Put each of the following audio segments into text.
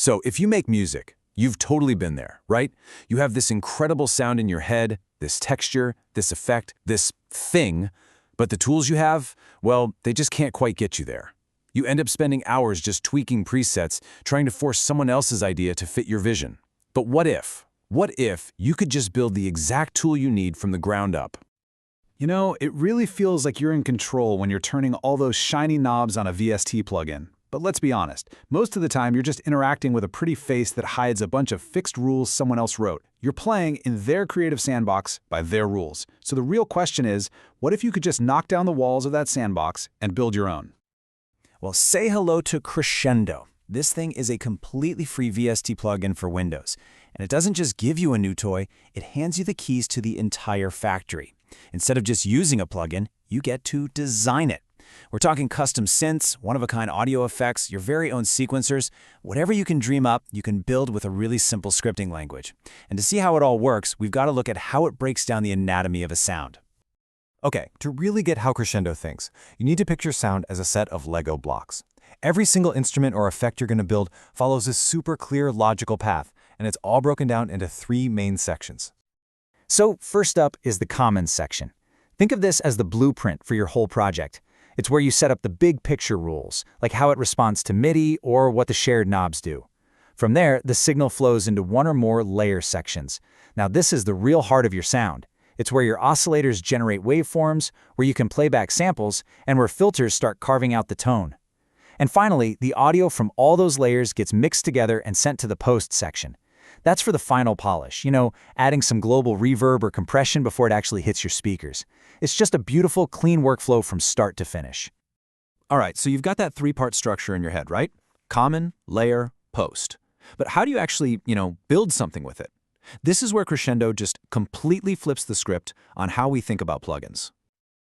So if you make music, you've totally been there, right? You have this incredible sound in your head, this texture, this effect, this thing, but the tools you have, well, they just can't quite get you there. You end up spending hours just tweaking presets, trying to force someone else's idea to fit your vision. But what if? What if you could just build the exact tool you need from the ground up? You know, it really feels like you're in control when you're turning all those shiny knobs on a VST plugin. But let's be honest, most of the time you're just interacting with a pretty face that hides a bunch of fixed rules someone else wrote. You're playing in their creative sandbox by their rules. So the real question is, what if you could just knock down the walls of that sandbox and build your own? Well, say hello to Crescendo. This thing is a completely free VST plugin for Windows. And it doesn't just give you a new toy, it hands you the keys to the entire factory. Instead of just using a plugin, you get to design it. We're talking custom synths, one-of-a-kind audio effects, your very own sequencers. Whatever you can dream up, you can build with a really simple scripting language. And to see how it all works, we've got to look at how it breaks down the anatomy of a sound. Okay, to really get how Crescendo thinks, you need to picture sound as a set of Lego blocks. Every single instrument or effect you're going to build follows a super clear logical path, and it's all broken down into 3 main sections. So first up is the Commons section. Think of this as the blueprint for your whole project. It's where you set up the big picture rules, like how it responds to MIDI or what the shared knobs do. From there, the signal flows into one or more layer sections. Now this is the real heart of your sound. It's where your oscillators generate waveforms, where you can play back samples, and where filters start carving out the tone. And finally, the audio from all those layers gets mixed together and sent to the post section. That's for the final polish, adding some global reverb or compression before it actually hits your speakers. It's just a beautiful, clean workflow from start to finish. All right, so you've got that 3-part structure in your head, right? Common, layer, post. But how do you actually, build something with it? This is where Crescendo just completely flips the script on how we think about plugins.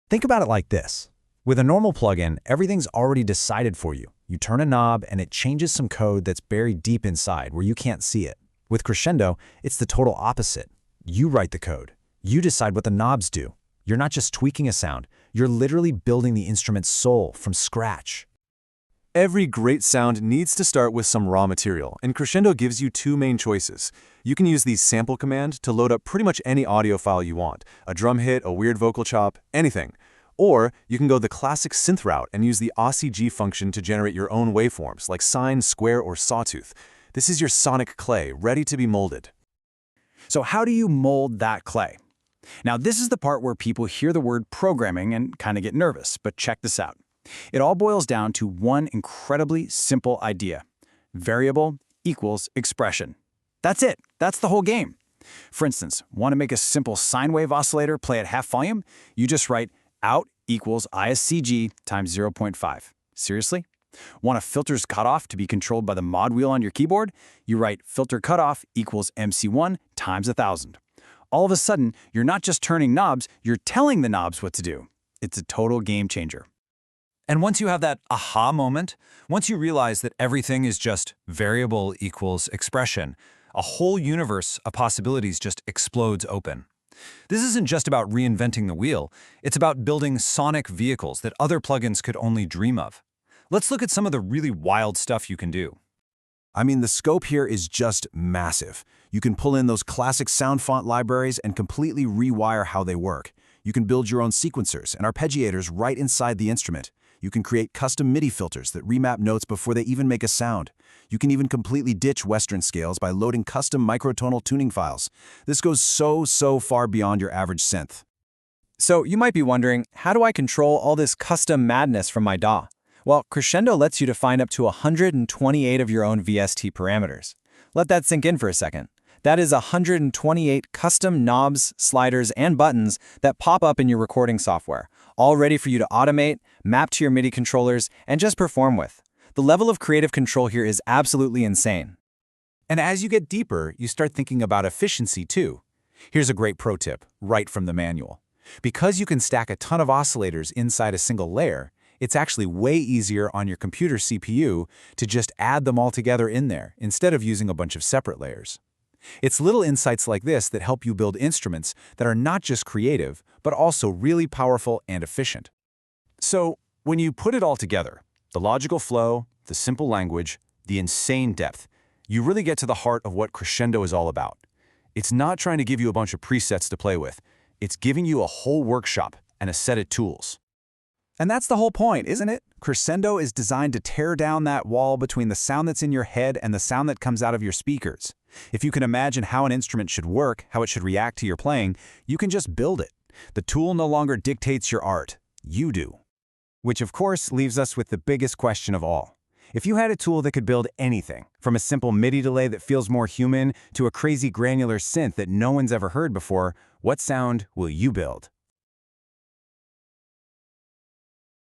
Think about it like this. With a normal plugin, everything's already decided for you. You turn a knob and it changes some code that's buried deep inside where you can't see it. With Crescendo, it's the total opposite. You write the code. You decide what the knobs do. You're not just tweaking a sound, you're literally building the instrument's soul from scratch. Every great sound needs to start with some raw material, and Crescendo gives you 2 main choices. You can use the sample command to load up pretty much any audio file you want, a drum hit, a weird vocal chop, anything. Or you can go the classic synth route and use the AussieG function to generate your own waveforms like sine, square, or sawtooth. This is your sonic clay, ready to be molded. So how do you mold that clay? Now, this is the part where people hear the word programming and kind of get nervous, but check this out. It all boils down to one incredibly simple idea. Variable equals expression. That's it. That's the whole game. For instance, want to make a simple sine wave oscillator play at half volume? You just write out equals ISCG times 0.5. Seriously? Want a filter's cutoff to be controlled by the mod wheel on your keyboard? You write filter cutoff equals MC1 times 1,000. All of a sudden, you're not just turning knobs, you're telling the knobs what to do. It's a total game changer. And once you have that aha moment, once you realize that everything is just variable equals expression, a whole universe of possibilities just explodes open. This isn't just about reinventing the wheel, it's about building sonic vehicles that other plugins could only dream of. Let's look at some of the really wild stuff you can do. I mean, the scope here is just massive. You can pull in those classic sound font libraries and completely rewire how they work. You can build your own sequencers and arpeggiators right inside the instrument. You can create custom MIDI filters that remap notes before they even make a sound. You can even completely ditch Western scales by loading custom microtonal tuning files. This goes so far beyond your average synth. So you might be wondering, how do I control all this custom madness from my DAW? Well, Crescendo lets you define up to 128 of your own VST parameters. Let that sink in for a second. That is 128 custom knobs, sliders, and buttons that pop up in your recording software, all ready for you to automate, map to your MIDI controllers, and just perform with. The level of creative control here is absolutely insane. And as you get deeper, you start thinking about efficiency too. Here's a great pro tip, right from the manual. Because you can stack a ton of oscillators inside a single layer, it's actually way easier on your computer CPU to just add them all together in there instead of using a bunch of separate layers. It's little insights like this that help you build instruments that are not just creative, but also really powerful and efficient. So, when you put it all together, the logical flow, the simple language, the insane depth, You really get to the heart of what Crescendo is all about. It's not trying to give you a bunch of presets to play with. It's giving you a whole workshop and a set of tools. And that's the whole point, isn't it? Crescendo is designed to tear down that wall between the sound that's in your head and the sound that comes out of your speakers. If you can imagine how an instrument should work, how it should react to your playing, you can just build it. The tool no longer dictates your art. You do. Which of course leaves us with the biggest question of all. If you had a tool that could build anything, from a simple MIDI delay that feels more human to a crazy granular synth that no one's ever heard before, what sound will you build?